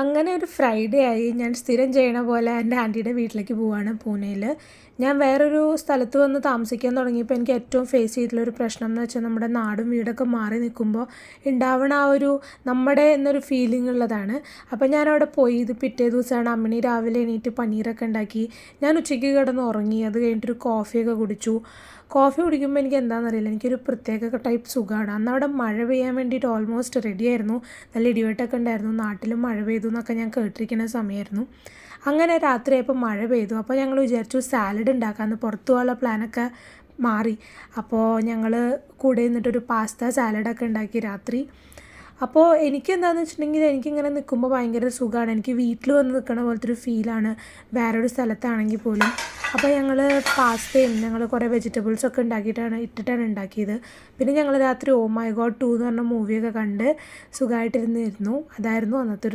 അങ്ങനെ ഒരു ഫ്രൈഡേ ആയി. ഞാൻ സ്ഥിരം ചെയ്യണ പോലെ എൻ്റെ ആൻറ്റിയുടെ വീട്ടിലേക്ക് പോവാണ് പൂനെയിൽ. ഞാൻ വേറൊരു സ്ഥലത്ത് വന്ന് താമസിക്കാൻ തുടങ്ങിയപ്പോൾ എനിക്ക് ഏറ്റവും ഫേസ് ചെയ്തിട്ടുള്ളൊരു പ്രശ്നം എന്ന് വെച്ചാൽ നമ്മുടെ നാടും വീടൊക്കെ മാറി നിൽക്കുമ്പോൾ ഉണ്ടാവണ ആ ഒരു നമ്മുടെ എന്നൊരു ഫീലിംഗ് ഉള്ളതാണ്. അപ്പോൾ ഞാനവിടെ പോയി. ഇത് പിറ്റേ ദിവസമാണ്. അമ്മിണി രാവിലെ എണീറ്റ് പനീറൊക്കെ ഉണ്ടാക്കി. ഞാൻ ഉച്ചയ്ക്ക് കിടന്ന് ഉറങ്ങി. അത് കഴിഞ്ഞിട്ടൊരു കോഫിയൊക്കെ കുടിച്ചു. കോഫി കുടിക്കുമ്പോൾ എനിക്ക് എന്താണെന്നറിയില്ല, എനിക്കൊരു പ്രത്യേക ടൈപ്പ് സുഖമാണ്. അന്ന് അവിടെ മഴ പെയ്യാൻ വേണ്ടിയിട്ട് ഓൾമോസ്റ്റ് റെഡി ആയിരുന്നു. നല്ല ഇടിവെട്ടൊക്കെ ഉണ്ടായിരുന്നു. നാട്ടിലും മഴ പെയ്തു എന്നൊക്കെ ഞാൻ കേട്ടിരിക്കുന്ന സമയമായിരുന്നു. അങ്ങനെ രാത്രിയായപ്പോൾ മഴ പെയ്തു. അപ്പോൾ ഞങ്ങൾ വിചാരിച്ചു സാലഡ് ഉണ്ടാക്കാമെന്ന്. പുറത്തു പോകാനുള്ള പ്ലാനൊക്കെ മാറി. അപ്പോൾ ഞങ്ങൾ കൂടെ നിന്നിട്ടൊരു പാസ്ത സാലഡൊക്കെ ഉണ്ടാക്കി രാത്രി. അപ്പോൾ എനിക്കെന്താണെന്ന് വെച്ചിട്ടുണ്ടെങ്കിൽ എനിക്കിങ്ങനെ നിൽക്കുമ്പോൾ ഭയങ്കര സുഖമാണ്. എനിക്ക് വീട്ടിൽ വന്ന് നിൽക്കണ പോലത്തെ ഒരു ഫീലാണ് വേറൊരു സ്ഥലത്താണെങ്കിൽ പോലും. അപ്പോൾ ഞങ്ങൾ പാസ്തയും ഞങ്ങൾ കുറേ വെജിറ്റബിൾസൊക്കെ ഇട്ടിട്ടാണ് ഉണ്ടാക്കിയത്. പിന്നെ ഞങ്ങൾ രാത്രി ഓ മൈ ഗോഡ് 2 എന്ന് പറഞ്ഞ മൂവിയൊക്കെ കണ്ട് സുഖമായിട്ടിരുന്നിരുന്നു. അതായിരുന്നു അന്നത്തെ ഒരു